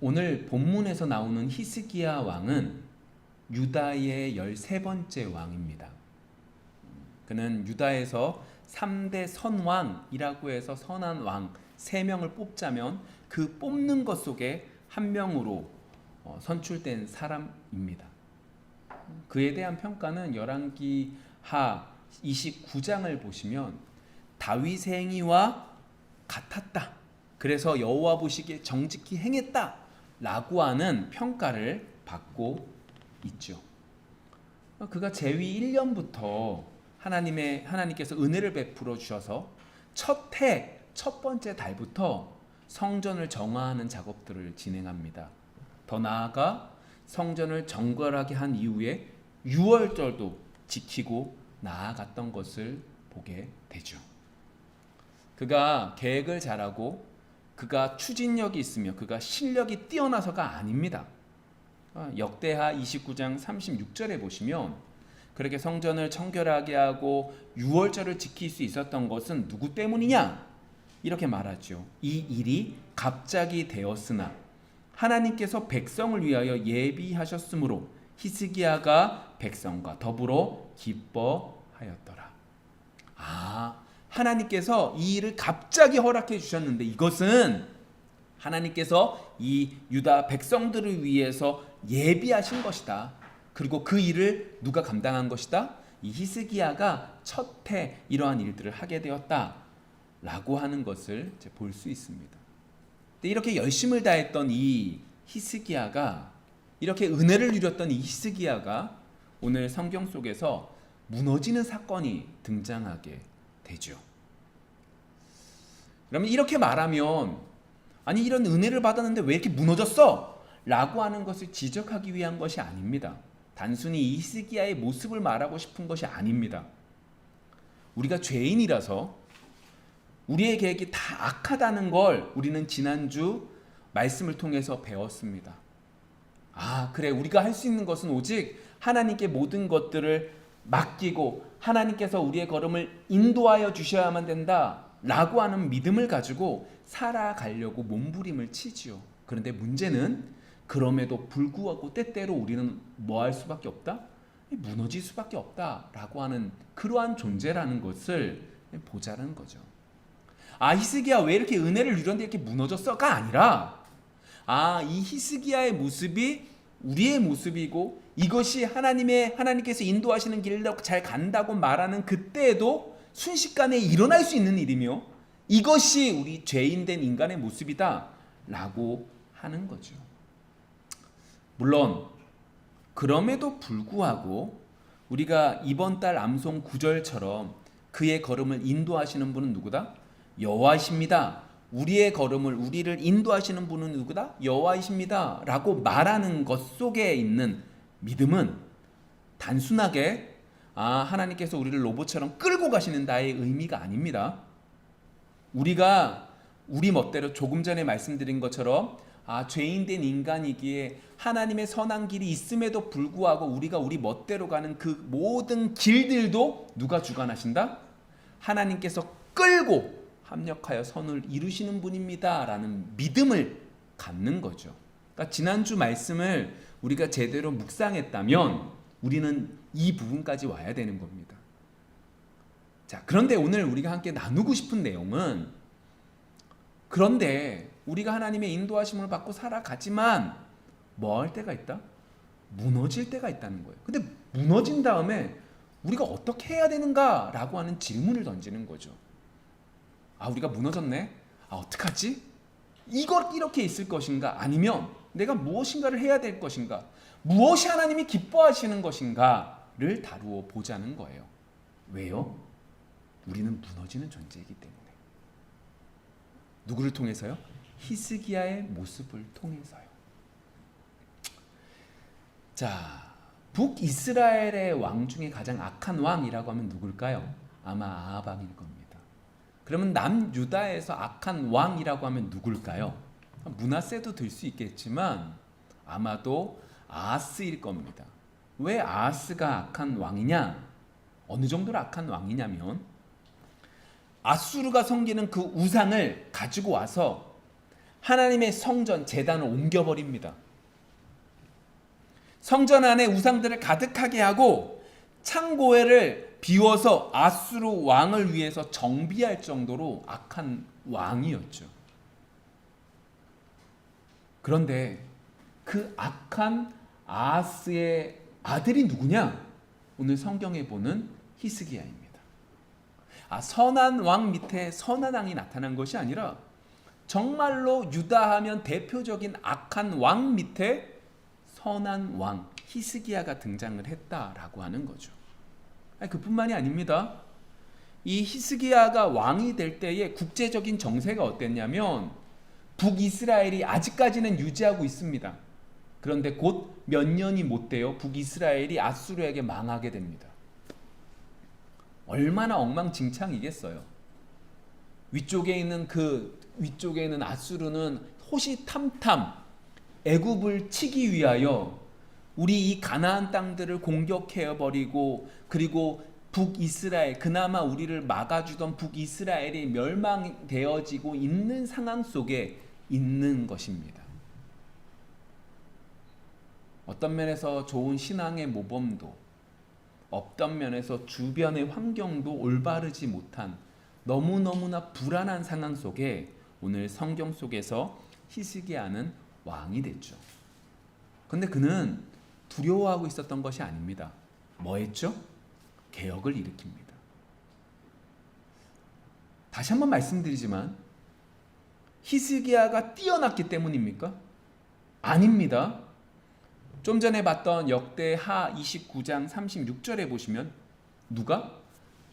오늘 본문에서 나오는 히스기야 왕은 유다의 13번째 왕입니다. 그는 유다에서 3대 선왕이라고 해서 선한 왕 3명을 뽑자면 그 뽑는 것 속에 한 명으로 선출된 사람입니다. 그에 대한 평가는 열왕기하 29장을 보시면 다윗의 행위와 같았다. 그래서 여호와 보시기에 정직히 행했다 라고 하는 평가를 받고 있죠. 그가 제위 1년부터 하나님께서 은혜를 베풀어 주셔서 첫 번째 달부터 성전을 정화하는 작업들을 진행합니다. 더 나아가 성전을 정결하게 한 이후에 유월절도 지키고 나아갔던 것을 보게 되죠. 그가 계획을 잘하고 그가 추진력이 있으며 그가 실력이 뛰어나서가 아닙니다. 역대하 29장 36절에 보시면 그렇게 성전을 청결하게 하고 유월절을 지킬 수 있었던 것은 누구 때문이냐? 이렇게 말하죠. 이 일이 갑자기 되었으나 하나님께서 백성을 위하여 예비하셨으므로 히스기야가 백성과 더불어 기뻐하였더라. 하나님께서 이 일을 갑자기 허락해 주셨는데 이것은 하나님께서 이 유다 백성들을 위해서 예비하신 것이다. 그리고 그 일을 누가 감당한 것이다? 이 히스기야가 첫 해 이러한 일들을 하게 되었다 라고 하는 것을 볼 수 있습니다. 이렇게 열심을 다했던 이 히스기야가, 이렇게 은혜를 누렸던 이 히스기야가 오늘 성경 속에서 무너지는 사건이 등장하게 되죠. 그러면 이렇게 말하면, 아니 이런 은혜를 받았는데 왜 이렇게 무너졌어? 라고 하는 것을 지적하기 위한 것이 아닙니다. 단순히 이 히스기야의 모습을 말하고 싶은 것이 아닙니다. 우리가 죄인이라서 우리의 계획이 다 악하다는 걸 우리는 지난주 말씀을 통해서 배웠습니다. 그래, 우리가 할 수 있는 것은 오직 하나님께 모든 것들을 맡기고 하나님께서 우리의 걸음을 인도하여 주셔야만 된다 라고 하는 믿음을 가지고 살아가려고 몸부림을 치지요. 그런데 문제는 그럼에도 불구하고 때때로 우리는 뭐 할 수밖에 없다? 무너질 수밖에 없다 라고 하는 그러한 존재라는 것을 보자는 거죠. 히스기야 왜 이렇게 은혜를 누렸는데 이렇게 무너졌어가 아니라 이 히스기야의 모습이 우리의 모습이고 이것이 하나님께서 인도하시는 길로 잘 간다고 말하는 그때에도 순식간에 일어날 수 있는 일이며 이것이 우리 죄인된 인간의 모습이다 라고 하는 거죠. 물론 그럼에도 불구하고 우리가 이번 달 암송 9절처럼 그의 걸음을 인도하시는 분은 누구다? 여호와이십니다. 우리를 인도하시는 분은 누구다? 여호와이십니다 라고 말하는 것 속에 있는 믿음은 단순하게 하나님께서 우리를 로봇처럼 끌고 가시는다의 의미가 아닙니다. 우리가 우리 멋대로 조금 전에 말씀드린 것처럼 죄인된 인간이기에 하나님의 선한 길이 있음에도 불구하고 우리가 우리 멋대로 가는 그 모든 길들도 누가 주관하신다? 하나님께서 끌고 합력하여 선을 이루시는 분입니다 라는 믿음을 갖는 거죠. 그러니까 지난주 말씀을 우리가 제대로 묵상했다면 우리는 이 부분까지 와야 되는 겁니다. 자, 그런데 오늘 우리가 함께 나누고 싶은 내용은, 그런데 우리가 하나님의 인도하심을 받고 살아가지만 뭐 할 때가 있다? 무너질 때가 있다는 거예요. 근데 무너진 다음에 우리가 어떻게 해야 되는가? 라고 하는 질문을 던지는 거죠. 우리가 무너졌네? 어떡하지? 이렇게 있을 것인가? 아니면 내가 무엇인가를 해야 될 것인가? 무엇이 하나님이 기뻐하시는 것인가를 다루어 보자는 거예요. 왜요? 우리는 무너지는 존재이기 때문에. 누구를 통해서요? 히스기야의 모습을 통해서요. 자, 북이스라엘의 왕 중에 가장 악한 왕이라고 하면 누굴까요? 아마 아합 왕일 겁니다. 그러면 남유다에서 악한 왕이라고 하면 누굴까요? 므낫세도 될 수 있겠지만 아마도 아하스일 겁니다. 왜 아하스가 악한 왕이냐? 어느 정도로 악한 왕이냐면 아수르가 섬기는 그 우상을 가지고 와서 하나님의 성전, 제단을 옮겨버립니다. 성전 안에 우상들을 가득하게 하고 창고회를 비워서 아수르 왕을 위해서 정비할 정도로 악한 왕이었죠. 그런데 그 악한 아하스의 아들이 누구냐? 오늘 성경에 보는 히스기야입니다. 선한 왕 밑에 선한 왕이 나타난 것이 아니라 정말로 유다하면 대표적인 악한 왕 밑에 선한 왕 히스기야가 등장을 했다라고 하는 거죠. 그뿐만이 아닙니다. 이 히스기야가 왕이 될 때의 국제적인 정세가 어땠냐면 북이스라엘이 아직까지는 유지하고 있습니다. 그런데 곧 몇 년이 못 돼요. 북이스라엘이 아수르에게 망하게 됩니다. 얼마나 엉망진창이겠어요. 위쪽에 있는 아수르는 호시탐탐 애굽을 치기 위하여 우리 이 가나안 땅들을 공격해 버리고, 그리고 북이스라엘, 그나마 우리를 막아주던 북이스라엘이 멸망되어지고 있는 상황 속에 있는 것입니다. 어떤 면에서 좋은 신앙의 모범도, 어떤 면에서 주변의 환경도 올바르지 못한 너무너무나 불안한 상황 속에 오늘 성경 속에서 히스기야는 왕이 됐죠. 근데 그는 두려워하고 있었던 것이 아닙니다. 뭐 했죠? 개혁을 일으킵니다. 다시 한번 말씀드리지만 히스기야가 뛰어났기 때문입니까? 아닙니다. 좀 전에 봤던 역대하 29장 36절에 보시면 누가?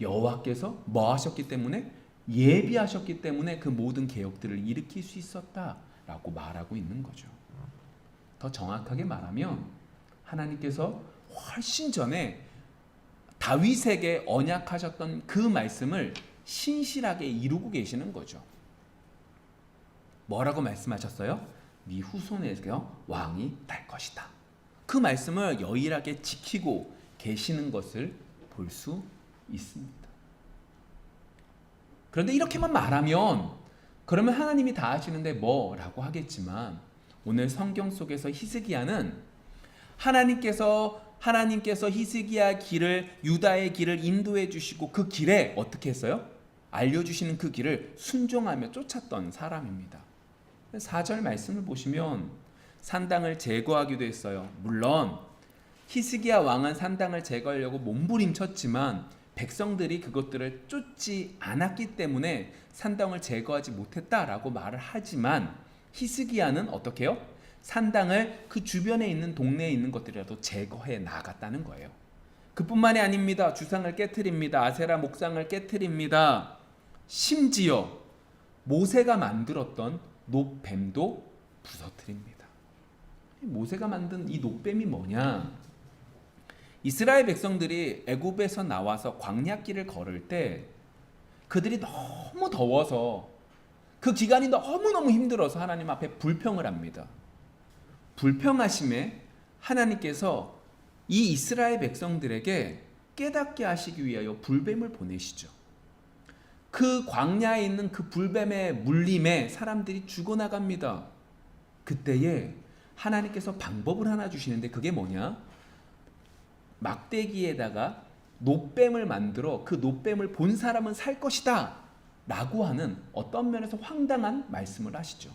여호와께서 뭐 하셨기 때문에? 예비하셨기 때문에 그 모든 개혁들을 일으킬 수 있었다라고 말하고 있는 거죠. 더 정확하게 말하면 하나님께서 훨씬 전에 다윗에게 언약하셨던 그 말씀을 신실하게 이루고 계시는 거죠. 뭐라고 말씀하셨어요? 네 후손에게 왕이 날 것이다. 그 말씀을 여일하게 지키고 계시는 것을 볼 수 있습니다. 그런데 이렇게만 말하면 그러면 하나님이 다 하시는데 뭐라고 하겠지만, 오늘 성경 속에서 히스기야는 하나님께서 히스기야 길을, 유다의 길을 인도해 주시고 그 길에 어떻게 했어요? 알려주시는 그 길을 순종하며 쫓았던 사람입니다. 4절 말씀을 보시면 산당을 제거하기도 했어요. 물론 히스기야 왕은 산당을 제거하려고 몸부림쳤지만 백성들이 그것들을 쫓지 않았기 때문에 산당을 제거하지 못했다라고 말을 하지만, 히스기야는 어떻게 해요? 산당을 그 주변에 있는 동네에 있는 것들이라도 제거해 나갔다는 거예요. 그뿐만이 아닙니다. 주상을 깨트립니다. 아세라 목상을 깨트립니다. 심지어 모세가 만들었던 놋뱀도 부서뜨립니다. 모세가 만든 이 놋뱀이 뭐냐? 이스라엘 백성들이 애굽에서 나와서 광야길을 걸을 때 그들이 너무 더워서 그 기간이 너무너무 힘들어서 하나님 앞에 불평을 합니다. 불평하심에 하나님께서 이 이스라엘 백성들에게 깨닫게 하시기 위하여 불뱀을 보내시죠. 그 광야에 있는 그 불뱀의 물림에 사람들이 죽어나갑니다. 그때에 하나님께서 방법을 하나 주시는데 그게 뭐냐? 막대기에다가 놋뱀을 만들어 그 놋뱀을 본 사람은 살 것이다 라고 하는 어떤 면에서 황당한 말씀을 하시죠.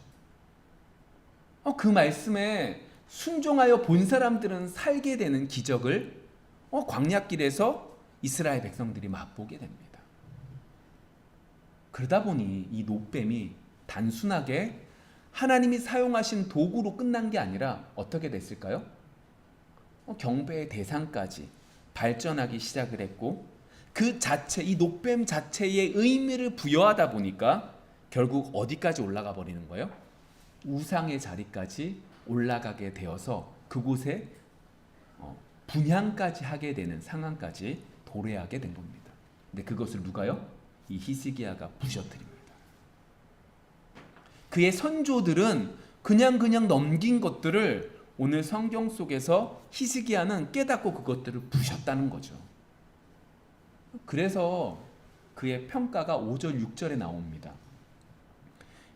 그 말씀에 순종하여 본 사람들은 살게 되는 기적을 광야길에서 이스라엘 백성들이 맛보게 됩니다. 그러다 보니 이 놋뱀이 단순하게 하나님이 사용하신 도구로 끝난 게 아니라 어떻게 됐을까요? 경배의 대상까지 발전하기 시작을 했고, 그 자체, 이 놋뱀 자체의 의미를 부여하다 보니까 결국 어디까지 올라가 버리는 거예요? 우상의 자리까지 올라가게 되어서 그곳에 분향까지 하게 되는 상황까지 도래하게 된 겁니다. 근데 그것을 누가요? 이 히스기야가 부셔뜨립니다. 그의 선조들은 그냥 넘긴 것들을 오늘 성경 속에서 히스기야는 깨닫고 그것들을 부셨다는 거죠. 그래서 그의 평가가 5절 6절에 나옵니다.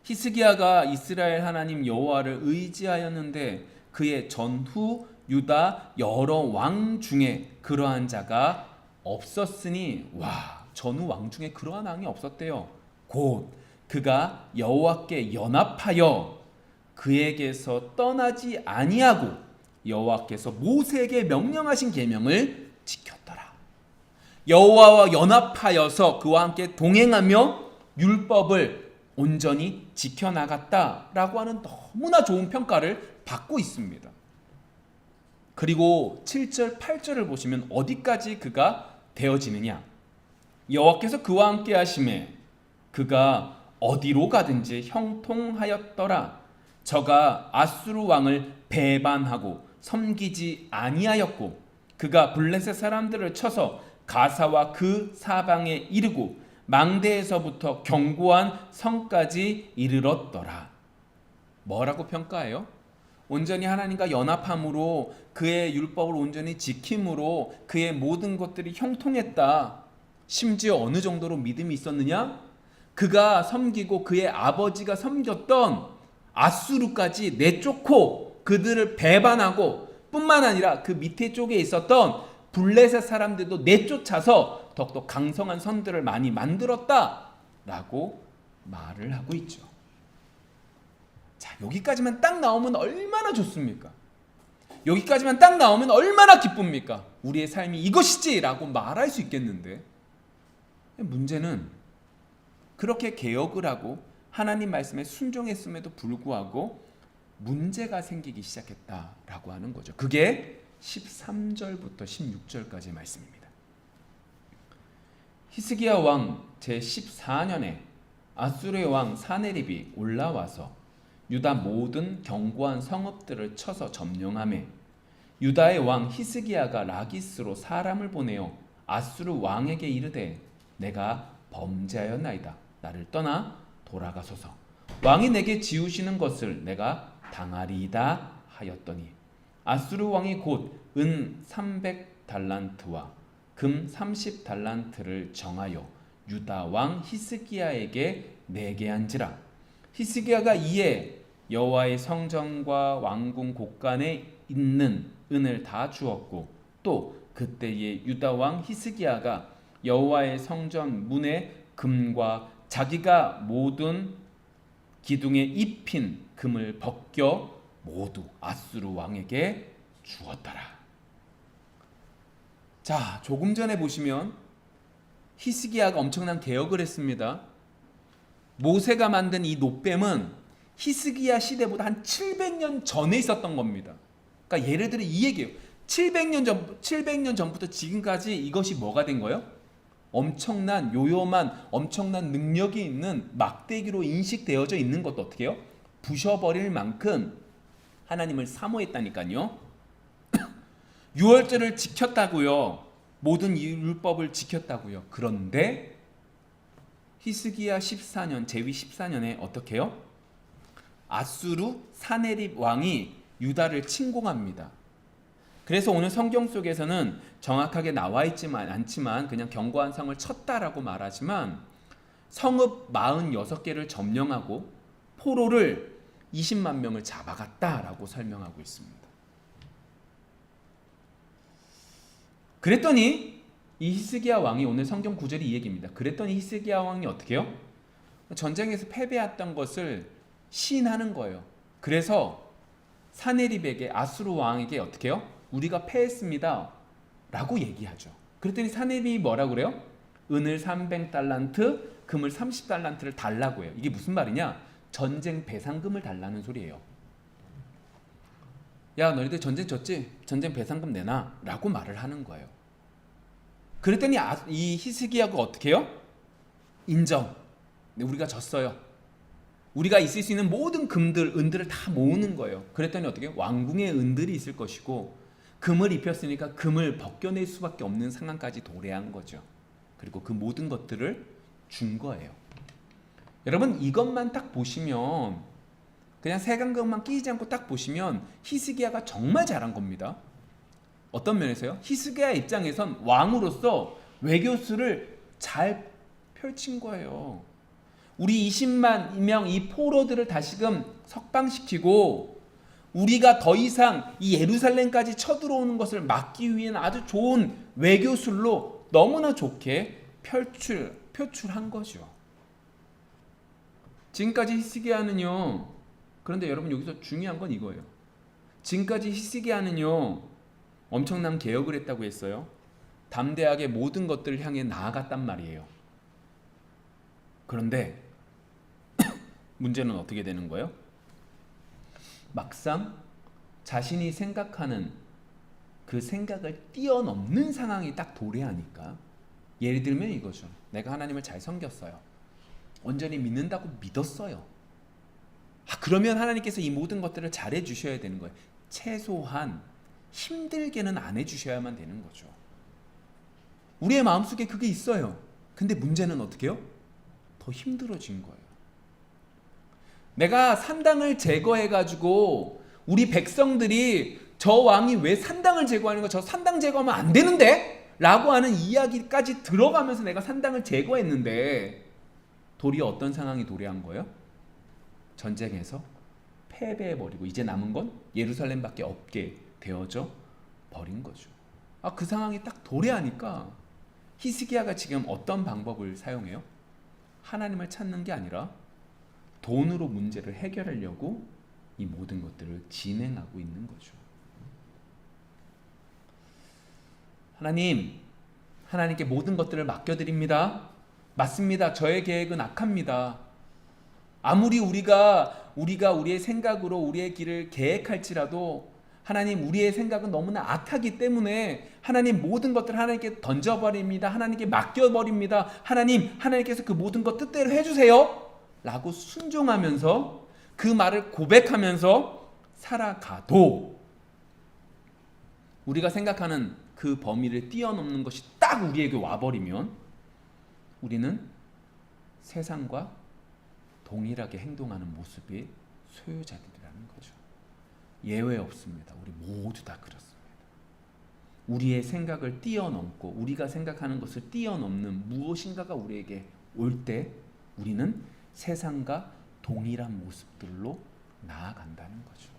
히스기야가 이스라엘 하나님 여호와를 의지하였는데 그의 전후 유다 여러 왕 중에 그러한 자가 없었으니, 와, 전후 왕 중에 그러한 왕이 없었대요. 곧 그가 여호와께 연합하여 그에게서 떠나지 아니하고 여호와께서 모세에게 명령하신 계명을 지켰더라. 여호와와 연합하여서 그와 함께 동행하며 율법을 온전히 지켜나갔다라고 하는 너무나 좋은 평가를 받고 있습니다. 그리고 7절, 8절을 보시면 어디까지 그가 되어지느냐? 여호와께서 그와 함께 하심에 그가 어디로 가든지 형통하였더라. 저가 아수르 왕을 배반하고 섬기지 아니하였고 그가 블레셋 사람들을 쳐서 가사와 그 사방에 이르고 망대에서부터 견고한 성까지 이르렀더라. 뭐라고 평가해요? 온전히 하나님과 연합함으로 그의 율법을 온전히 지킴으로 그의 모든 것들이 형통했다. 심지어 어느 정도로 믿음이 있었느냐? 그가 섬기고 그의 아버지가 섬겼던 아수르까지 내쫓고 그들을 배반하고 뿐만 아니라 그 밑에 쪽에 있었던 블레셋 사람들도 내쫓아서 더욱더 강성한 선들을 많이 만들었다라고 말을 하고 있죠. 자, 여기까지만 딱 나오면 얼마나 좋습니까? 여기까지만 딱 나오면 얼마나 기쁩니까? 우리의 삶이 이것이지라고 말할 수 있겠는데, 문제는 그렇게 개혁을 하고 하나님 말씀에 순종했음에도 불구하고 문제가 생기기 시작했다라고 하는 거죠. 그게 13절부터 16절까지의 말씀입니다. 히스기야 왕 제14년에 아수르의 왕 사네립이 올라와서 유다 모든 견고한 성읍들을 쳐서 점령하매 유다의 왕 히스기야가 라기스로 사람을 보내어 아수르 왕에게 이르되 내가 범죄하였나이다. 나를 떠나 돌아가소서. 왕이 내게 지우시는 것을 내가 당하리이다 하였더니 아수르 왕이 곧 은 300달란트와 금 30달란트를 정하여 유다 왕 히스기야에게 내게 한지라. 히스기야가 이에 여호와의 성전과 왕궁 곳간에 있는 은을 다 주었고 또 그때에 유다 왕 히스기야가 여호와의 성전 문에 금과 자기가 모든 기둥에 입힌 금을 벗겨 모두 아수르 왕에게 주었더라. 자, 조금 전에 보시면 히스기야가 엄청난 개혁을 했습니다. 모세가 만든 이 노뱀은 히스기야 시대보다 한 700년 전에 있었던 겁니다. 그러니까 예를 들어 이 얘기예요. 700년 전부터 지금까지 이것이 뭐가 된 거예요? 엄청난 요염한 엄청난 능력이 있는 막대기로 인식되어져 있는 것도 어떻게 해요? 부셔버릴 만큼 하나님을 사모했다니까요. 유월절을 지켰다고요. 모든 율법을 지켰다고요. 그런데 히스기야 14년 제위 14년에 어떻게 해요? 아수르 사네립 왕이 유다를 침공합니다. 그래서 오늘 성경 속에서는 정확하게 나와 있지만 않지만 그냥 견고한 성을 쳤다라고 말하지만 성읍 46개를 점령하고 포로를 20만 명을 잡아갔다라고 설명하고 있습니다. 그랬더니 이 히스기야 왕이 오늘 성경 구절이 이 얘기입니다. 그랬더니 히스기야 왕이 어떻게 해요? 전쟁에서 패배했던 것을 시인하는 거예요. 그래서 사네립에게 아수르 왕에게 어떻게 해요? 우리가 패했습니다 라고 얘기하죠. 그랬더니 사네립이 뭐라고 그래요? 은을 300달란트, 금을 30달란트를 달라고 해요. 이게 무슨 말이냐? 전쟁 배상금을 달라는 소리예요. 야, 너희들 전쟁 졌지? 전쟁 배상금 내놔 라고 말을 하는 거예요. 그랬더니 이 히스기야가 어떻게 해요? 인정. 네, 우리가 졌어요. 우리가 있을 수 있는 모든 금들, 은들을 다 모으는 거예요. 그랬더니 어떻게 해요? 왕궁에 은들이 있을 것이고 금을 입혔으니까 금을 벗겨낼 수밖에 없는 상황까지 도래한 거죠. 그리고 그 모든 것들을 준 거예요. 여러분, 이것만 딱 보시면, 그냥 색안경만 끼지 않고 딱 보시면 히스기야가 정말 잘한 겁니다. 어떤 면에서요? 히스기야 입장에선 왕으로서 외교수를 잘 펼친 거예요. 우리 20만 명 이 포로들을 다시금 석방시키고 우리가 더 이상 이 예루살렘까지 쳐들어오는 것을 막기 위한 아주 좋은 외교술로 너무나 좋게 표출한 거죠. 지금까지 히스기야는요. 그런데 여러분 여기서 중요한 건 이거예요. 지금까지 히스기야는요. 엄청난 개혁을 했다고 했어요. 담대하게 모든 것들을 향해 나아갔단 말이에요. 그런데 문제는 어떻게 되는 거예요? 막상 자신이 생각하는 그 생각을 뛰어넘는 상황이 딱 도래하니까, 예를 들면 이거죠. 내가 하나님을 잘 섬겼어요. 온전히 믿는다고 믿었어요. 그러면 하나님께서 이 모든 것들을 잘해 주셔야 되는 거예요. 최소한 힘들게는 안 해주셔야만 되는 거죠. 우리의 마음속에 그게 있어요. 근데 문제는 어떻게 해요? 더 힘들어진 거예요. 내가 산당을 제거해가지고 우리 백성들이 저 왕이 왜 산당을 제거하는 거, 저 산당 제거하면 안 되는데? 라고 하는 이야기까지 들어가면서 내가 산당을 제거했는데 도리어 어떤 상황이 도래한 거예요? 전쟁에서 패배해버리고 이제 남은 건 예루살렘밖에 없게 되어져 버린 거죠. 그 상황이 딱 도래하니까 히스기야가 지금 어떤 방법을 사용해요? 하나님을 찾는 게 아니라 돈으로 문제를 해결하려고 이 모든 것들을 진행하고 있는 거죠. 하나님께 모든 것들을 맡겨드립니다. 맞습니다. 저의 계획은 악합니다. 아무리 우리가 우리의 생각으로 우리의 길을 계획할지라도 하나님, 우리의 생각은 너무나 악하기 때문에 하나님, 모든 것들을 하나님께 던져버립니다. 하나님께 맡겨버립니다. 하나님께서 그 모든 것 뜻대로 해주세요 라고 순종하면서 그 말을 고백하면서 살아가도 우리가 생각하는 그 범위를 뛰어넘는 것이 딱 우리에게 와버리면 우리는 세상과 동일하게 행동하는 모습이 소유자들이라는 거죠. 예외 없습니다. 우리 모두 다 그렇습니다. 우리의 생각을 뛰어넘고 우리가 생각하는 것을 뛰어넘는 무엇인가가 우리에게 올 때 우리는 세상과 동일한 모습들로 나아간다는 거죠.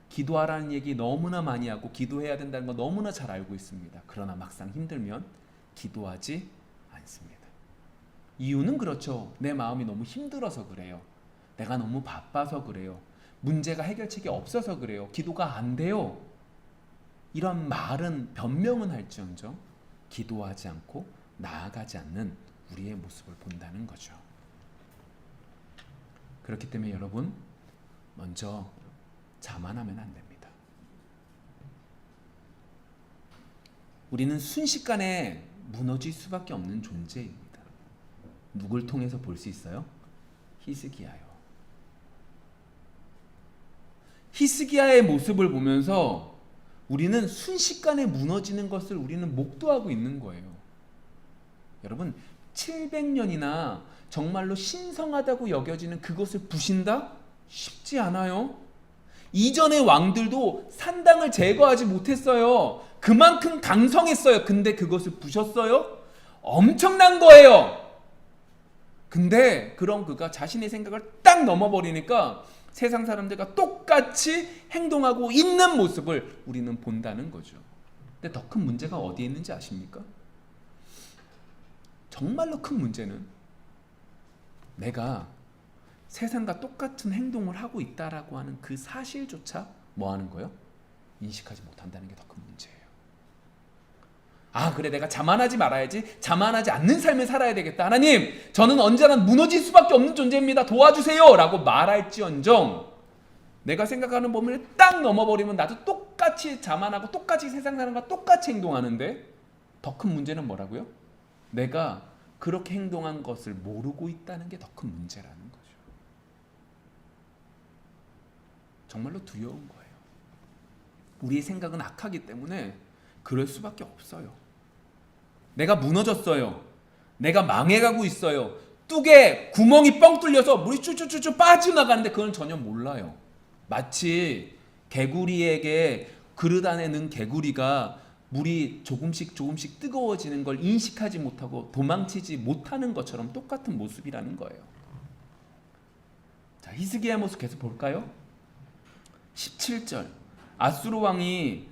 기도하라는 얘기 너무나 많이 하고 기도해야 된다는 거 너무나 잘 알고 있습니다. 그러나 막상 힘들면 기도하지 않습니다. 이유는 그렇죠. 내 마음이 너무 힘들어서 그래요. 내가 너무 바빠서 그래요. 문제가 해결책이 없어서 그래요. 기도가 안 돼요. 이런 말은 변명은 할지언정 기도하지 않고 나아가지 않는 우리의 모습을 본다는 거죠. 그렇기 때문에 여러분, 먼저 자만하면 안 됩니다. 우리는 순식간에 무너질 수밖에 없는 존재입니다. 누굴 통해서 볼 수 있어요? 히스기야요. 히스기야의 모습을 보면서 우리는 순식간에 무너지는 것을 우리는 목도하고 있는 거예요. 여러분, 700년이나 정말로 신성하다고 여겨지는 그것을 부신다? 쉽지 않아요. 이전의 왕들도 산당을 제거하지 못했어요. 그만큼 강성했어요. 근데 그것을 부셨어요? 엄청난 거예요. 근데 그런 그가 자신의 생각을 딱 넘어버리니까 세상 사람들과 똑같이 행동하고 있는 모습을 우리는 본다는 거죠. 근데 더 큰 문제가 어디에 있는지 아십니까? 정말로 큰 문제는 내가 세상과 똑같은 행동을 하고 있다라고 하는 그 사실조차 뭐 하는 거예요? 인식하지 못한다는 게 더 큰 문제예요. 그래, 내가 자만하지 말아야지. 자만하지 않는 삶을 살아야 되겠다. 하나님, 저는 언제나 무너질 수밖에 없는 존재입니다. 도와주세요 라고 말할지언정 내가 생각하는 범위를 딱 넘어버리면 나도 똑같이 자만하고 똑같이 세상 사람과 똑같이 행동하는데 더 큰 문제는 뭐라고요? 내가 그렇게 행동한 것을 모르고 있다는 게 더 큰 문제라는 거죠. 정말로 두려운 거예요. 우리의 생각은 악하기 때문에 그럴 수밖에 없어요. 내가 무너졌어요. 내가 망해가고 있어요. 뚝에 구멍이 뻥 뚫려서 물이 쭈쭈쭈쭈 빠져나가는데 그건 전혀 몰라요. 마치 개구리에게 그릇 안에 넣은 개구리가 물이 조금씩 조금씩 뜨거워지는 걸 인식하지 못하고 도망치지 못하는 것처럼 똑같은 모습이라는 거예요. 자, 히스기야의 모습 계속 볼까요? 17절 아수르 왕이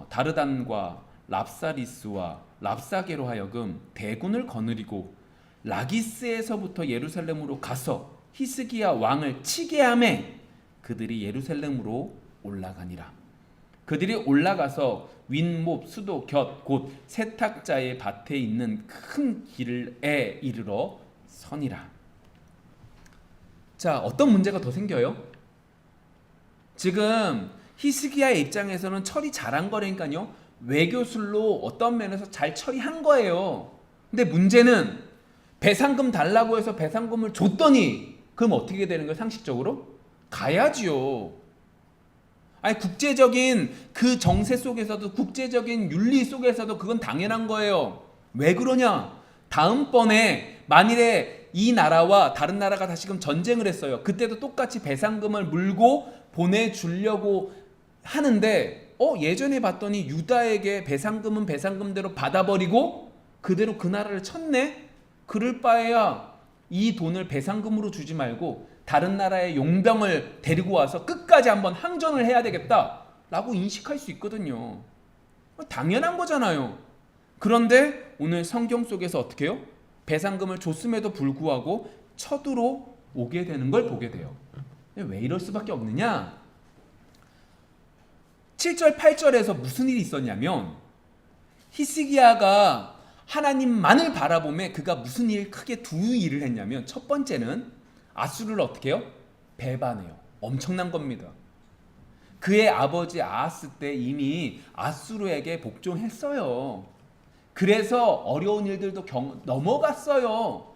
다르단과 랍사리스와 랍사게로 하여금 대군을 거느리고 라기스에서부터 예루살렘으로 가서 히스기야 왕을 치게 하매 그들이 예루살렘으로 올라가니라. 그들이 올라가서 윗몹 수도 곁 곧 세탁자의 밭에 있는 큰 길에 이르러 서니라. 자, 어떤 문제가 더 생겨요? 지금 히스기야의 입장에서는 처리 잘한 거라니까요. 외교술로 어떤 면에서 잘 처리한 거예요. 근데 문제는 배상금 달라고 해서 배상금을 줬더니 그럼 어떻게 되는 거예요? 상식적으로? 가야지요. 아니, 국제적인 그 정세 속에서도 국제적인 윤리 속에서도 그건 당연한 거예요. 왜 그러냐? 다음번에 만일에 이 나라와 다른 나라가 다시금 전쟁을 했어요. 그때도 똑같이 배상금을 물고 보내주려고 하는데 예전에 봤더니 유다에게 배상금은 배상금대로 받아버리고 그대로 그 나라를 쳤네? 그럴 바에야 이 돈을 배상금으로 주지 말고 다른 나라의 용병을 데리고 와서 끝까지 한번 항전을 해야 되겠다라고 인식할 수 있거든요. 당연한 거잖아요. 그런데 오늘 성경 속에서 어떻게 해요? 배상금을 줬음에도 불구하고 쳐들어 오게 되는 걸 보게 돼요. 왜 이럴 수밖에 없느냐? 7절 8절에서 무슨 일이 있었냐면 히스기야가 하나님만을 바라보며 그가 무슨 일 크게 두 일을 했냐면 첫 번째는 아수르를 어떻게 해요? 배반해요. 엄청난 겁니다. 그의 아버지 아하스 때 이미 아수르에게 복종했어요. 그래서 어려운 일들도 넘어갔어요.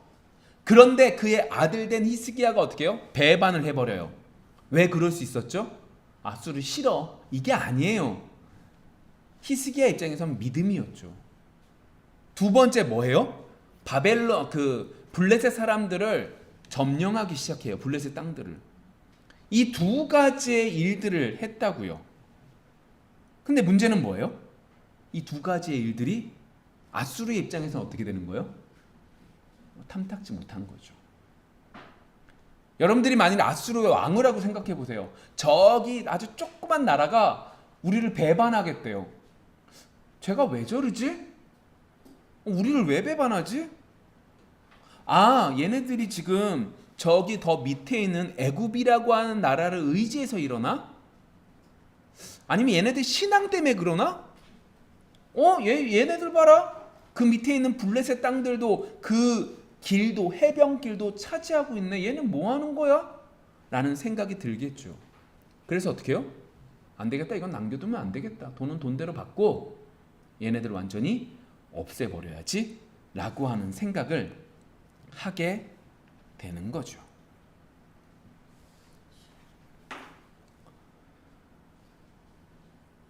그런데 그의 아들 된 히스기야가 어떻게 해요? 배반을 해버려요. 왜 그럴 수 있었죠? 아수르 싫어. 이게 아니에요. 히스기야 입장에서는 믿음이었죠. 두 번째 뭐예요? 바벨론 블레셋 사람들을 점령하기 시작해요. 블레셋 땅들을. 이 두 가지의 일들을 했다고요. 근데 문제는 뭐예요? 이 두 가지의 일들이 아수르의 입장에서는 어떻게 되는 거예요? 탐탁지 못한 거죠. 여러분들이 만일 아수르의 왕을 하고 생각해 보세요. 저기 아주 조그만 나라가 우리를 배반하겠대요. 쟤가 왜 저러지? 우리를 왜 배반하지? 얘네들이 지금 저기 더 밑에 있는 애굽이라고 하는 나라를 의지해서 이러나? 아니면 얘네들 신앙 때문에 그러나? 얘네들 봐라. 그 밑에 있는 블레셋 땅들도 그 길도 해변길도 차지하고 있네. 얘는 뭐 하는 거야? 라는 생각이 들겠죠. 그래서 어떻게 해요? 안 되겠다. 이건 남겨두면 안 되겠다. 돈은 돈대로 받고 얘네들 완전히 없애버려야지 라고 하는 생각을 하게 되는 거죠.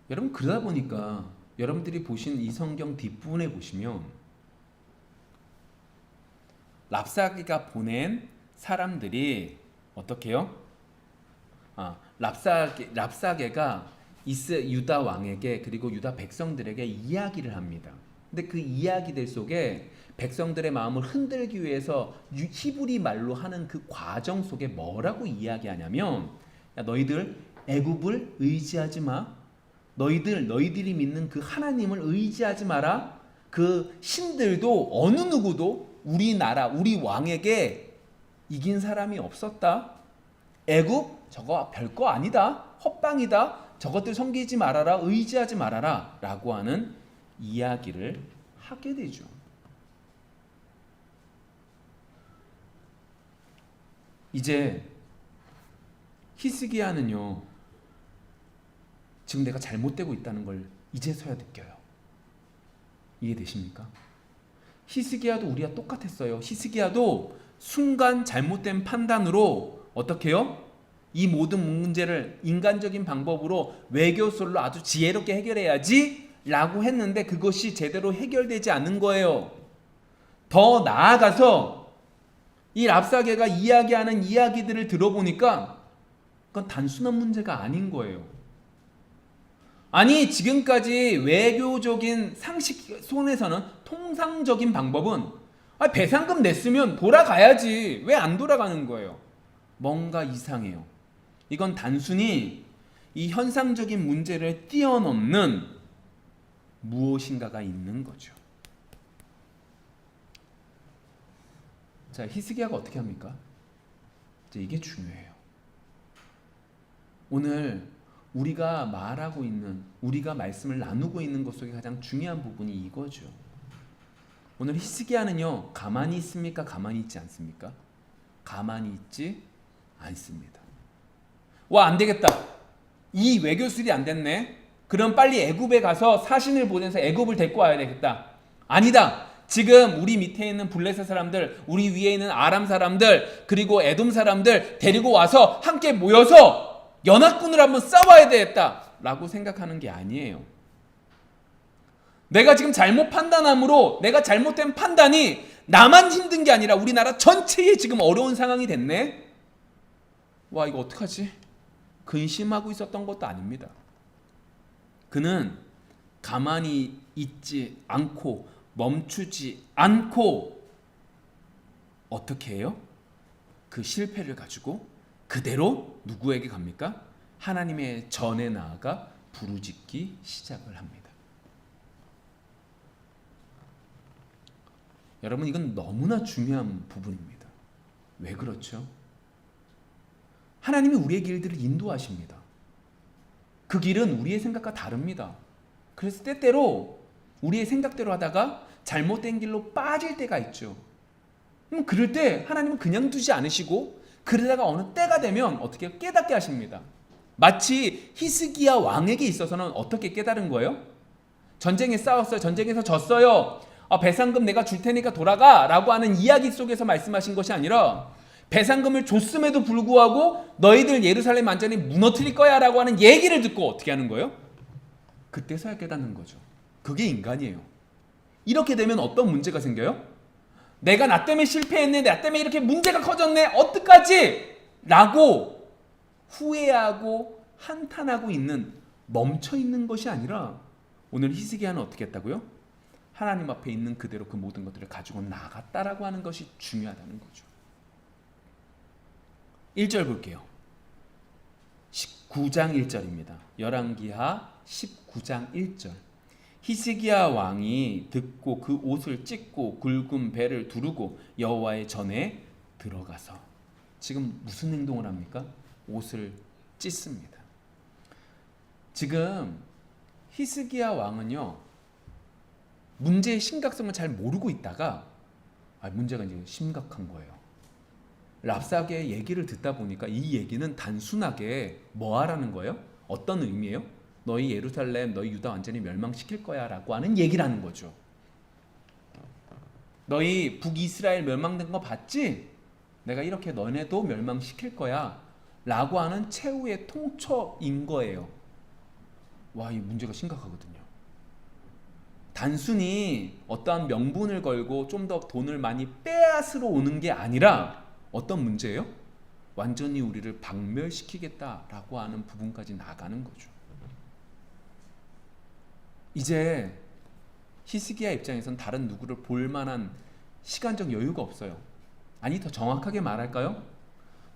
여러분, 그러다 보니까 여러분들이 보신 이 성경 뒷부분에 보시면 랍사게가 보낸 사람들이 어떻게 해요? 랍사게가 유다 왕에게 그리고 유다 백성들에게 이야기를 합니다. 근데 그 이야기들 속에 백성들의 마음을 흔들기 위해서 히브리 말로 하는 그 과정 속에 뭐라고 이야기하냐면, 야, 너희들 애굽을 의지하지 마. 너희들이 믿는 그 하나님을 의지하지 마라. 그 신들도 어느 누구도 우리나라 우리 왕에게 이긴 사람이 없었다. 애굽 저거 별거 아니다. 헛방이다. 저것들 섬기지 말아라. 의지하지 말아라 라고 하는 이야기를 하게 되죠. 이제 히스기야는요, 지금 내가 잘못되고 있다는 걸 이제서야 느껴요. 이해되십니까? 히스기야도 우리와 똑같았어요. 히스기야도 순간 잘못된 판단으로 어떻게 해요? 이 모든 문제를 인간적인 방법으로 외교술로 아주 지혜롭게 해결해야지 라고 했는데 그것이 제대로 해결되지 않는 거예요. 더 나아가서 이 랍사게가 이야기하는 이야기들을 들어보니까 그건 단순한 문제가 아닌 거예요. 아니 지금까지 외교적인 상식 손에서는 통상적인 방법은 배상금 냈으면 돌아가야지 왜 안 돌아가는 거예요? 뭔가 이상해요. 이건 단순히 이 현상적인 문제를 뛰어넘는 무엇인가가 있는 거죠. 자, 히스기야가 어떻게 합니까? 이게 중요해요. 오늘 우리가 말하고 있는, 우리가 말씀을 나누고 있는 것 속에 가장 중요한 부분이 이거죠. 오늘 히스기야는요, 가만히 있습니까? 가만히 있지 않습니까? 가만히 있지 않습니다. 와, 안 되겠다. 이 외교술이 안 됐네. 그럼 빨리 애굽에 가서 사신을 보내서 애굽을 데리고 와야 되겠다. 아니다. 지금 우리 밑에 있는 블레셋 사람들, 우리 위에 있는 아람 사람들, 그리고 에돔 사람들 데리고 와서 함께 모여서 연합군을 한번 싸워야 되겠다 라고 생각하는 게 아니에요. 내가 지금 잘못 판단함으로 내가 잘못된 판단이 나만 힘든 게 아니라 우리나라 전체에 지금 어려운 상황이 됐네. 와, 이거 어떡하지? 근심하고 있었던 것도 아닙니다. 그는 가만히 있지 않고 멈추지 않고 어떻게 해요? 그 실패를 가지고 그대로 누구에게 갑니까? 하나님의 전에 나아가 부르짖기 시작을 합니다. 여러분, 이건 너무나 중요한 부분입니다. 왜 그렇죠? 하나님이 우리의 길들을 인도하십니다. 그 길은 우리의 생각과 다릅니다. 그래서 때때로 우리의 생각대로 하다가 잘못된 길로 빠질 때가 있죠. 그럴 때 하나님은 그냥 두지 않으시고 그러다가 어느 때가 되면 어떻게 깨닫게 하십니다. 마치 히스기야 왕에게 있어서는 어떻게 깨달은 거예요? 전쟁에 싸웠어요. 전쟁에서 졌어요. 배상금 내가 줄 테니까 돌아가 라고 하는 이야기 속에서 말씀하신 것이 아니라 배상금을 줬음에도 불구하고 너희들 예루살렘 완전히 무너뜨릴 거야 라고 하는 얘기를 듣고 어떻게 하는 거예요? 그때서야 깨닫는 거죠. 그게 인간이에요. 이렇게 되면 어떤 문제가 생겨요? 내가 나 때문에 실패했네, 나 때문에 이렇게 문제가 커졌네, 어떡하지? 라고 후회하고 한탄하고 있는, 멈춰 있는 것이 아니라 오늘 히스기야는 어떻게 했다고요? 하나님 앞에 있는 그대로 그 모든 것들을 가지고 나갔다라고 하는 것이 중요하다는 거죠. 1절 볼게요. 19장 1절입니다. 열왕기하 19장 1절. 히스기야 왕이 듣고 그 옷을 찢고 굵은 배를 두르고 여호와의 전에 들어가서, 지금 무슨 행동을 합니까? 옷을 찢습니다. 지금 히스기야 왕은요, 문제의 심각성을 잘 모르고 있다가 문제가 이제 심각한 거예요. 랍사게의 얘기를 듣다 보니까 이 얘기는 단순하게 뭐 하라는 거예요? 어떤 의미예요? 너희 예루살렘, 너희 유다 완전히 멸망시킬 거야 라고 하는 얘기라는 거죠. 너희 북이스라엘 멸망된 거 봤지? 내가 이렇게 너네도 멸망시킬 거야 라고 하는 최후의 통첩인 거예요. 와, 이 문제가 심각하거든요. 단순히 어떠한 명분을 걸고 좀 더 돈을 많이 빼앗으러 오는 게 아니라 어떤 문제예요? 완전히 우리를 박멸시키겠다라고 하는 부분까지 나가는 거죠. 이제 히스기야 입장에선 다른 누구를 볼 만한 시간적 여유가 없어요. 아니, 더 정확하게 말할까요?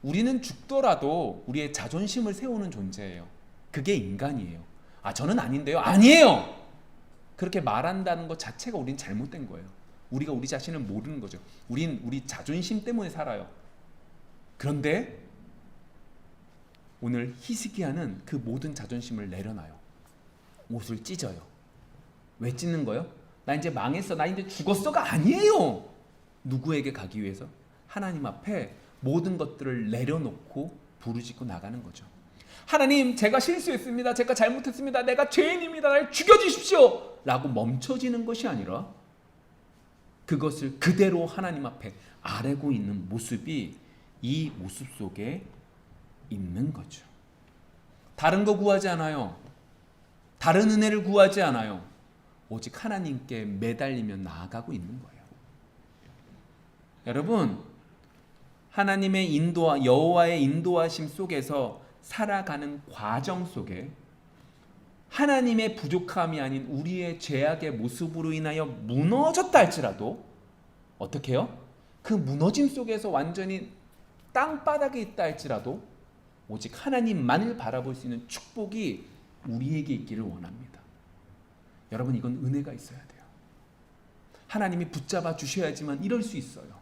우리는 죽더라도 우리의 자존심을 세우는 존재예요. 그게 인간이에요. 저는 아닌데요. 아니에요. 그렇게 말한다는 것 자체가 우린 잘못된 거예요. 우리가 우리 자신을 모르는 거죠. 우린 우리 자존심 때문에 살아요. 그런데 오늘 히스기야는 그 모든 자존심을 내려놔요. 옷을 찢어요. 왜 찢는 거예요? 나 이제 망했어, 나 이제 죽었어가 아니에요. 누구에게 가기 위해서? 하나님 앞에 모든 것들을 내려놓고 부르짖고 나가는 거죠. 하나님, 제가 실수했습니다. 제가 잘못했습니다. 내가 죄인입니다. 날 죽여주십시오 라고 멈춰지는 것이 아니라 그것을 그대로 하나님 앞에 아뢰고 있는 모습이 이 모습 속에 있는 거죠. 다른 거 구하지 않아요. 다른 은혜를 구하지 않아요. 오직 하나님께 매달리며 나아가고 있는 거예요. 여러분, 하나님의 인도와 여호와의 인도하심 속에서 살아가는 과정 속에 하나님의 부족함이 아닌 우리의 죄악의 모습으로 인하여 무너졌다 할지라도 어떻게 해요? 그 무너짐 속에서 완전히 땅바닥에 있다 할지라도 오직 하나님만을 바라볼 수 있는 축복이 우리에게 있기를 원합니다. 여러분, 이건 은혜가 있어야 돼요. 하나님이 붙잡아 주셔야지만 이럴 수 있어요.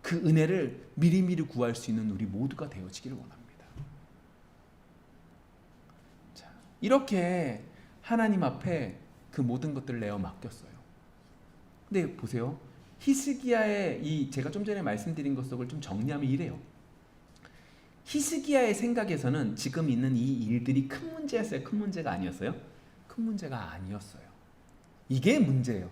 그 은혜를 미리미리 구할 수 있는 우리 모두가 되어지기를 원합니다. 자, 이렇게 하나님 앞에 그 모든 것들을 내어 맡겼어요. 근데 보세요. 히스기야의 제가 좀 전에 말씀드린 것 속을 좀 정리하면 이래요. 히스기야의 생각에서는 지금 있는 이 일들이 큰 문제였어요? 큰 문제가 아니었어요? 큰 문제가 아니었어요. 이게 문제예요.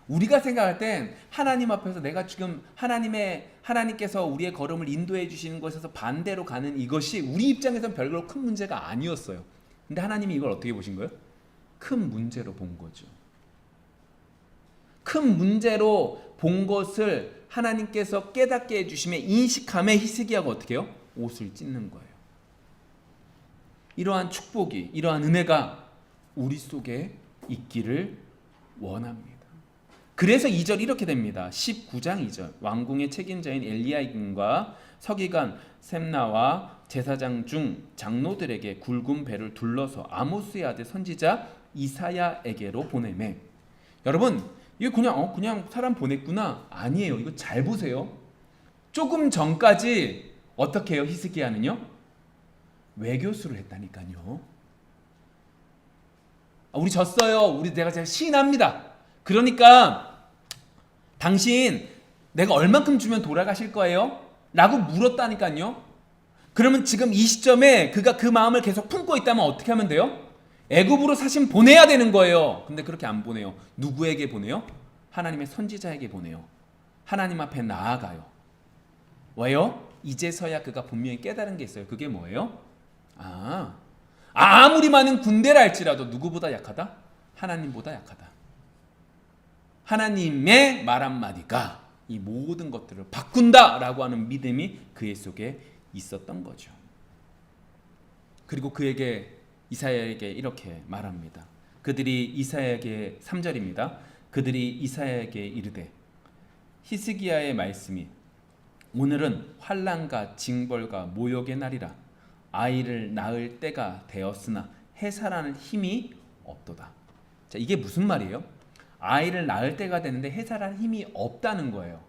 우리가 생각할 땐 하나님 앞에서 내가 지금 하나님께서 우리의 걸음을 인도해 주시는 것에서 반대로 가는 이것이 우리 입장에서는 별로 큰 문제가 아니었어요. 근데 하나님이 이걸 어떻게 보신 거예요? 큰 문제로 본 거죠. 큰 문제로 본 것을 하나님께서 깨닫게 해주심에 인식함에 히스기야가 어떻게 해요? 옷을 찢는 거예요. 이러한 축복이, 이러한 은혜가 우리 속에 있기를 원합니다. 그래서 2절 이렇게 됩니다. 19장 2절 왕궁의 책임자인 엘리야김과 서기관 셈나와 제사장 중 장로들에게 굵은 배를 둘러서 아모스의 아들 선지자 이사야에게로 보내매. 여러분, 이거 그냥 사람 보냈구나? 아니에요. 이거 잘 보세요. 조금 전까지 어떻게 해요? 히스기야는요? 외교수를 했다니까요. 우리 졌어요. 제가 시인합니다. 그러니까 당신 내가 얼만큼 주면 돌아가실 거예요? 라고 물었다니까요. 그러면 지금 이 시점에 그가 그 마음을 계속 품고 있다면 어떻게 하면 돼요? 애굽으로 사신 보내야 되는 거예요. 근데 그렇게 안 보내요. 누구에게 보내요? 하나님의 선지자에게 보내요. 하나님 앞에 나아가요. 왜요? 이제서야 그가 분명히 깨달은 게 있어요. 그게 뭐예요? 아무리 많은 군대라 할지라도 누구보다 약하다? 하나님보다 약하다. 하나님의 말 한마디가 이 모든 것들을 바꾼다라고 하는 믿음이 그의 속에 있었던 거죠. 그리고 이사야에게 이렇게 말합니다. 그들이 이사야에게 3절입니다. 그들이 이사야에게 이르되 히스기야의 말씀이 오늘은 환난과 징벌과 모욕의 날이라 아이를 낳을 때가 되었으나 해산할 힘이 없도다. 자, 이게 무슨 말이에요? 아이를 낳을 때가 되는데 해산할 힘이 없다는 거예요.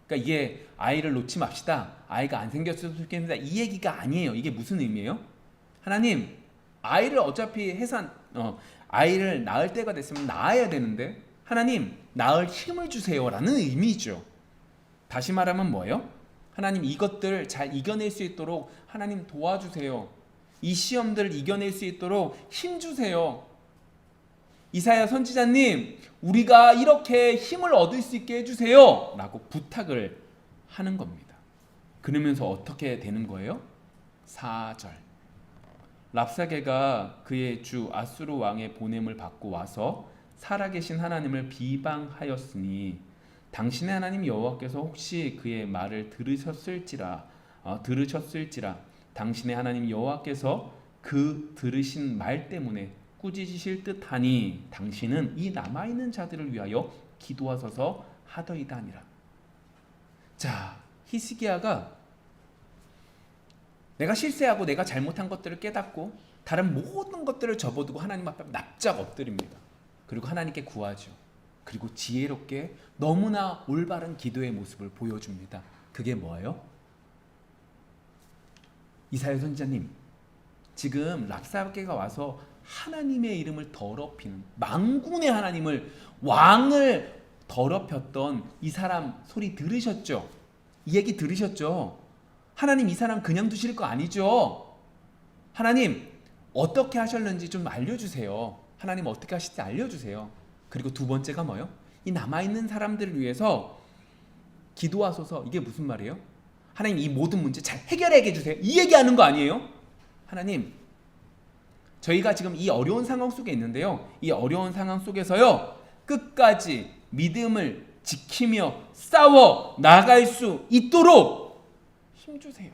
그러니까 이게 아이를 놓지 맙시다. 아이가 안 생겼어도 좋겠습니다. 이 얘기가 아니에요. 이게 무슨 의미예요? 하나님, 아이를 어차피 아이를 낳을 때가 됐으면 낳아야 되는데 하나님, 낳을 힘을 주세요라는 의미죠. 다시 말하면 뭐예요? 하나님, 이것들 잘 이겨낼 수 있도록 하나님 도와주세요. 이 시험들을 이겨낼 수 있도록 힘 주세요. 이사야 선지자님, 우리가 이렇게 힘을 얻을 수 있게 해주세요 라고 부탁을 하는 겁니다. 그러면서 어떻게 되는 거예요? 4절 랍사게가 그의 주 아수르 왕의 보냄을 받고 와서 살아계신 하나님을 비방하였으니 당신의 하나님 여호와께서 혹시 그의 말을 들으셨을지라 당신의 하나님 여호와께서 그 들으신 말 때문에 꾸짖으실 듯하니 당신은 이 남아있는 자들을 위하여 기도하소서 하더이다 하니라. 자, 히스기야가 내가 실수하고 내가 잘못한 것들을 깨닫고 다른 모든 것들을 접어두고 하나님 앞에 납작 엎드립니다. 그리고 하나님께 구하죠. 그리고 지혜롭게 너무나 올바른 기도의 모습을 보여줍니다. 그게 뭐예요? 이사야 선지자님, 지금 랍사게가 와서 하나님의 이름을 더럽히는 만군의 하나님을 왕을 더럽혔던 이 사람 소리 들으셨죠? 이 얘기 들으셨죠? 하나님, 이 사람 그냥 두실 거 아니죠? 하나님, 어떻게 하셨는지 좀 알려주세요. 하나님 어떻게 하실지 알려주세요. 그리고 두 번째가 뭐예요? 이 남아있는 사람들을 위해서 기도하소서. 이게 무슨 말이에요? 하나님, 이 모든 문제 잘 해결해 주세요. 이 얘기하는 거 아니에요? 하나님, 저희가 지금 이 어려운 상황 속에 있는데요. 이 어려운 상황 속에서요, 끝까지 믿음을 지키며 싸워 나갈 수 있도록 힘주세요.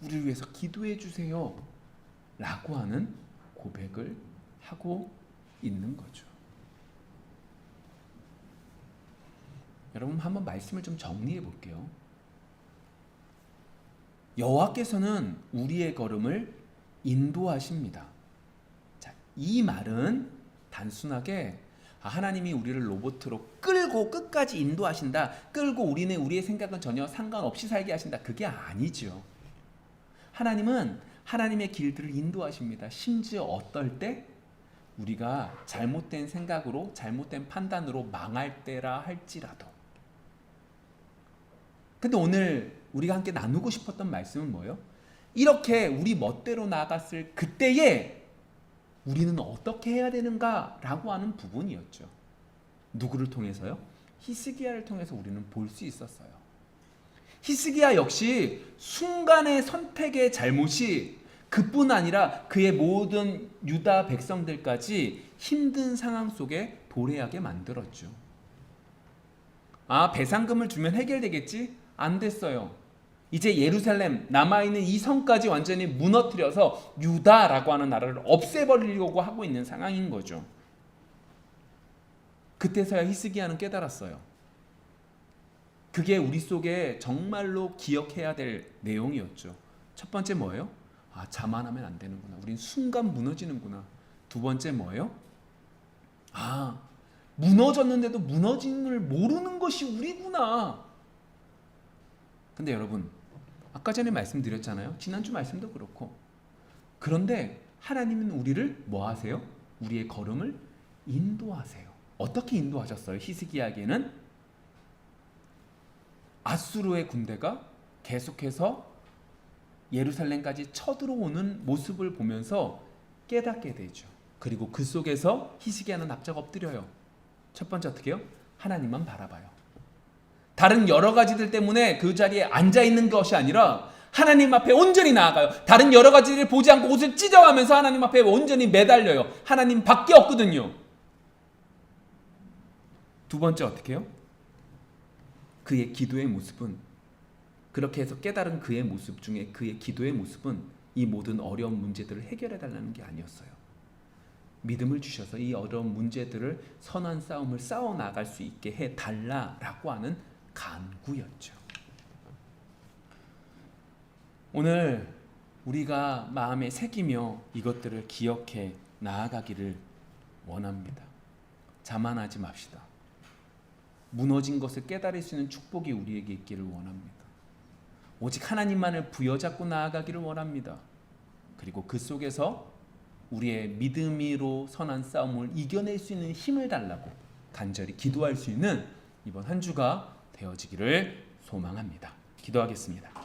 우리를 위해서 기도해 주세요 라고 하는 고백을 하고 있는 거죠. 여러분 한번 말씀을 좀 정리해 볼게요. 여호와께서는 우리의 걸음을 인도하십니다. 자, 이 말은 단순하게 하나님이 우리를 로봇으로 끌고 끝까지 인도하신다. 끌고 우리의 생각은 전혀 상관없이 살게 하신다. 그게 아니죠. 하나님은 하나님의 길들을 인도하십니다. 심지어 어떨 때 우리가 잘못된 생각으로 잘못된 판단으로 망할 때라 할지라도. 근데 오늘 우리가 함께 나누고 싶었던 말씀은 뭐예요? 이렇게 우리 멋대로 나갔을 그때에 우리는 어떻게 해야 되는가? 라고 하는 부분이었죠. 누구를 통해서요? 히스기야를 통해서 우리는 볼 수 있었어요. 히스기야 역시 순간의 선택의 잘못이 그뿐 아니라 그의 모든 유다 백성들까지 힘든 상황 속에 도래하게 만들었죠. 배상금을 주면 해결되겠지? 안 됐어요. 이제 예루살렘 남아있는 이 성까지 완전히 무너뜨려서 유다라고 하는 나라를 없애버리려고 하고 있는 상황인 거죠. 그때서야 히스기야는 깨달았어요. 그게 우리 속에 정말로 기억해야 될 내용이었죠. 첫 번째 뭐예요? 자만하면 안 되는구나. 우린 순간 무너지는구나. 두 번째 뭐예요? 무너졌는데도 무너짐을 모르는 것이 우리구나. 근데 여러분, 아까 전에 말씀드렸잖아요. 지난주 말씀도 그렇고. 그런데 하나님은 우리를 뭐 하세요? 우리의 걸음을 인도하세요. 어떻게 인도하셨어요? 히스기야에게는 아수르의 군대가 계속해서 예루살렘까지 쳐들어오는 모습을 보면서 깨닫게 되죠. 그리고 그 속에서 히스기야는 납작 엎드려요. 첫 번째 어떻게 해요? 하나님만 바라봐요. 다른 여러 가지들 때문에 그 자리에 앉아있는 것이 아니라 하나님 앞에 온전히 나아가요. 다른 여러 가지를 보지 않고 옷을 찢어가면서 하나님 앞에 온전히 매달려요. 하나님 밖에 없거든요. 두 번째 어떻게 해요? 그의 기도의 모습은, 그렇게 해서 깨달은 그의 모습 중에 그의 기도의 모습은 이 모든 어려운 문제들을 해결해 달라는 게 아니었어요. 믿음을 주셔서 이 어려운 문제들을 선한 싸움을 싸워 나갈 수 있게 해 달라라고 하는 간구였죠. 오늘 우리가 마음에 새기며 이것들을 기억해 나아가기를 원합니다. 자만하지 맙시다. 무너진 것을 깨달을 수 있는 축복이 우리에게 있기를 원합니다. 오직 하나님만을 부여잡고 나아가기를 원합니다. 그리고 그 속에서 우리의 믿음으로 선한 싸움을 이겨낼 수 있는 힘을 달라고 간절히 기도할 수 있는 이번 한 주가 되어지기를 소망합니다. 기도하겠습니다.